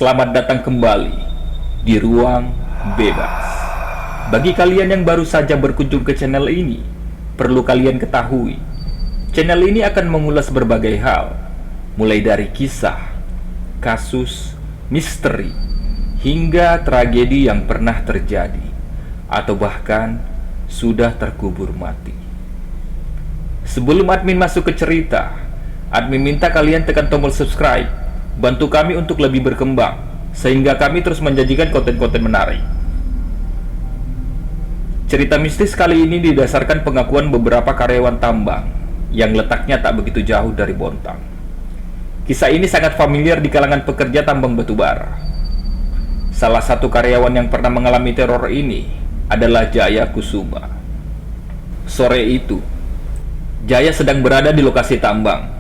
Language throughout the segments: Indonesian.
Selamat datang kembali di Ruang Bebas. Bagi kalian yang baru saja berkunjung ke channel ini, perlu kalian ketahui, channel ini akan mengulas berbagai hal, mulai dari kisah, kasus, misteri, hingga tragedi yang pernah terjadi, atau bahkan sudah terkubur mati. Sebelum admin masuk ke cerita, admin minta kalian tekan tombol subscribe. Bantu kami untuk lebih berkembang, sehingga kami terus menjanjikan konten-konten menarik. Cerita mistis kali ini didasarkan pengakuan beberapa karyawan tambang yang letaknya tak begitu jauh dari Bontang. Kisah ini sangat familiar di kalangan pekerja tambang batubara. Salah satu karyawan yang pernah mengalami teror ini adalah Jaya Kusuma. Sore itu, Jaya sedang berada di lokasi tambang.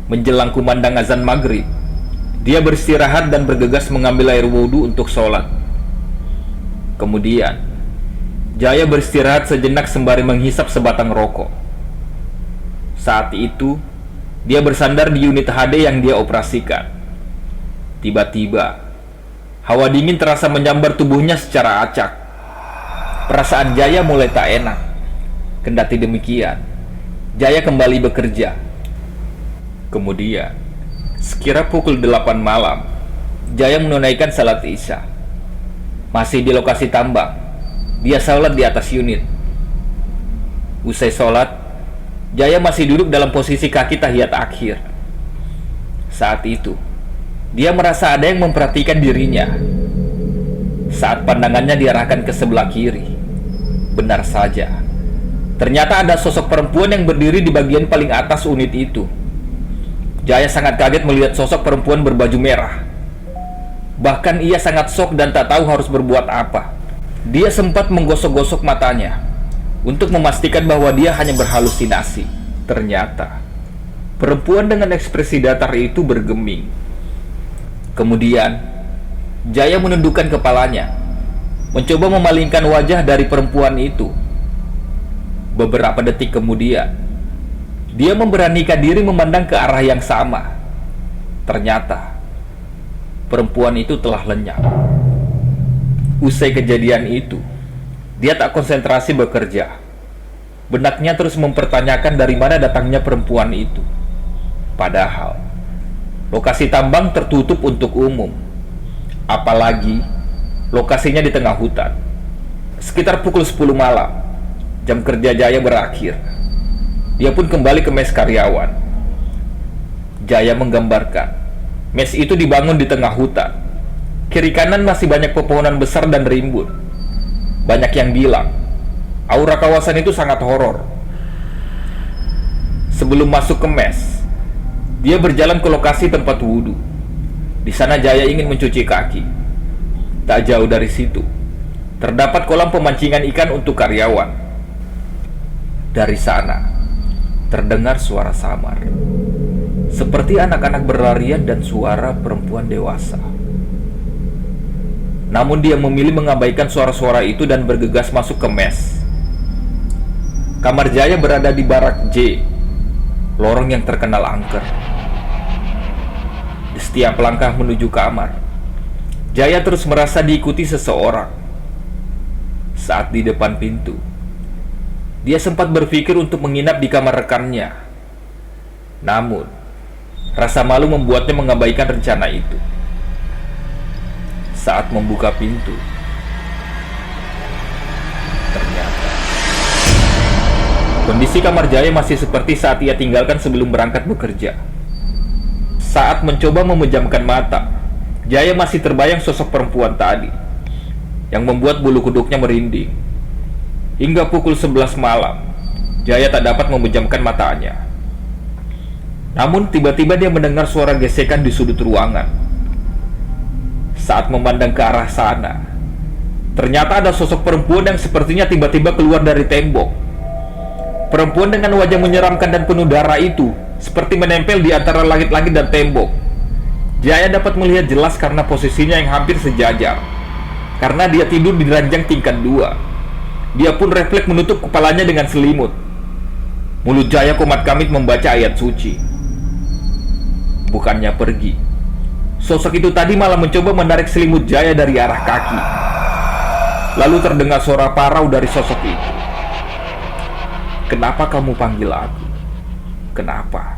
Menjelang kumandang azan maghrib, dia beristirahat dan bergegas mengambil air wudhu untuk sholat. Kemudian, Jaya beristirahat sejenak sembari menghisap sebatang rokok. Saat itu, dia bersandar di unit HD yang dia operasikan. Tiba-tiba, hawa dingin terasa menyambar tubuhnya secara acak. Perasaan Jaya mulai tak enak. Kendati demikian, Jaya kembali bekerja. Kemudian, sekira pukul 8 malam, Jaya menunaikan salat Isya. Masih di lokasi tambang, dia salat di atas unit. Usai salat, Jaya masih duduk dalam posisi kaki tahiyat akhir. Saat itu, dia merasa ada yang memperhatikan dirinya. Saat pandangannya diarahkan ke sebelah kiri, benar saja, ternyata ada sosok perempuan yang berdiri di bagian paling atas unit itu. Jaya sangat kaget melihat sosok perempuan berbaju merah. Bahkan ia sangat shock dan tak tahu harus berbuat apa. Dia sempat menggosok-gosok matanya untuk memastikan bahwa dia hanya berhalusinasi. Ternyata perempuan dengan ekspresi datar itu bergeming. Kemudian Jaya menundukkan kepalanya, mencoba memalingkan wajah dari perempuan itu. Beberapa detik kemudian, dia memberanikan diri memandang ke arah yang sama. Ternyata perempuan itu telah lenyap. Usai kejadian itu, dia tak konsentrasi bekerja. Benaknya terus mempertanyakan dari mana datangnya perempuan itu. Padahal lokasi tambang tertutup untuk umum, apalagi lokasinya di tengah hutan. Sekitar pukul 10 malam, jam kerja Jaya berakhir. Dia pun kembali ke mes karyawan. Jaya menggambarkan, mes itu dibangun di tengah hutan. Kiri kanan masih banyak pepohonan besar dan rimbun. Banyak yang bilang, aura kawasan itu sangat horor. Sebelum masuk ke mes, dia berjalan ke lokasi tempat wudhu. Di sana Jaya ingin mencuci kaki. Tak jauh dari situ, terdapat kolam pemancingan ikan untuk karyawan. Dari sana, terdengar suara samar, seperti anak-anak berlarian dan suara perempuan dewasa. Namun dia memilih mengabaikan suara-suara itu dan bergegas masuk ke mes. Kamar Jaya berada di barak J, lorong yang terkenal angker. Di setiap langkah menuju kamar, Jaya terus merasa diikuti seseorang. Saat di depan pintu, dia sempat berpikir untuk menginap di kamar rekannya. Namun, rasa malu membuatnya mengabaikan rencana itu. Saat membuka pintu, ternyata kondisi kamar Jaya masih seperti saat ia tinggalkan sebelum berangkat bekerja. Saat mencoba memejamkan mata, Jaya masih terbayang sosok perempuan tadi, yang membuat bulu kuduknya merinding. Hingga pukul 11 malam, Jaya tak dapat memejamkan matanya. Namun tiba-tiba dia mendengar suara gesekan di sudut ruangan. Saat memandang ke arah sana, ternyata ada sosok perempuan yang sepertinya tiba-tiba keluar dari tembok. Perempuan dengan wajah menyeramkan dan penuh darah itu seperti menempel di antara langit-langit dan tembok. Jaya dapat melihat jelas karena posisinya yang hampir sejajar, karena dia tidur di ranjang tingkat 2. Dia pun refleks menutup kepalanya dengan selimut. Mulut Jaya komat kamit membaca ayat suci. Bukannya pergi, sosok itu tadi malah mencoba menarik selimut Jaya dari arah kaki. Lalu terdengar suara parau dari sosok itu. "Kenapa kamu panggil aku? Kenapa?"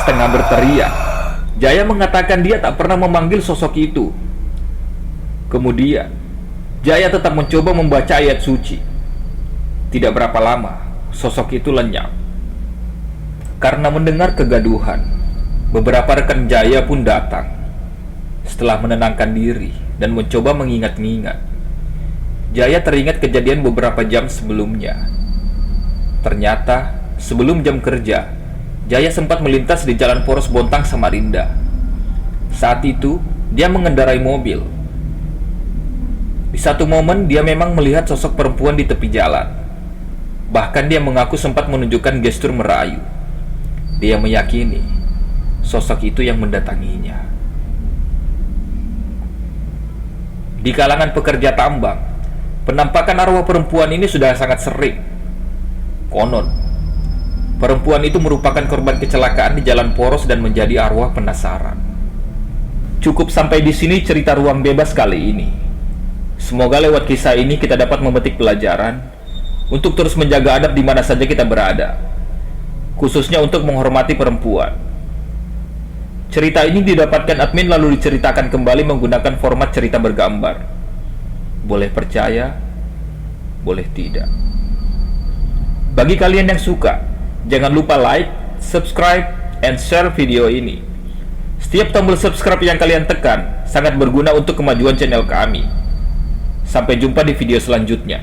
Setengah berteriak, Jaya mengatakan dia tak pernah memanggil sosok itu. Kemudian, Jaya tetap mencoba membaca ayat suci. Tidak berapa lama, sosok itu lenyap. Karena mendengar kegaduhan, beberapa rekan Jaya pun datang. Setelah menenangkan diri dan mencoba mengingat-ingat, Jaya teringat kejadian beberapa jam sebelumnya. Ternyata, sebelum jam kerja, Jaya sempat melintas di Jalan Poros Bontang, Samarinda. Saat itu, dia mengendarai mobil. Di satu momen, dia memang melihat sosok perempuan di tepi jalan. Bahkan dia mengaku sempat menunjukkan gestur merayu. Dia meyakini sosok itu yang mendatanginya. Di kalangan pekerja tambang, penampakan arwah perempuan ini sudah sangat sering. Konon, perempuan itu merupakan korban kecelakaan di Jalan Poros dan menjadi arwah penasaran. Cukup sampai di sini cerita Ruang Bebas kali ini. Semoga lewat kisah ini kita dapat memetik pelajaran untuk terus menjaga adab di mana saja kita berada, khususnya untuk menghormati perempuan. Cerita ini didapatkan admin lalu diceritakan kembali menggunakan format cerita bergambar. Boleh percaya, boleh tidak. Bagi kalian yang suka, jangan lupa like, subscribe, and share video ini. Setiap tombol subscribe yang kalian tekan sangat berguna untuk kemajuan channel kami. Sampai jumpa di video selanjutnya.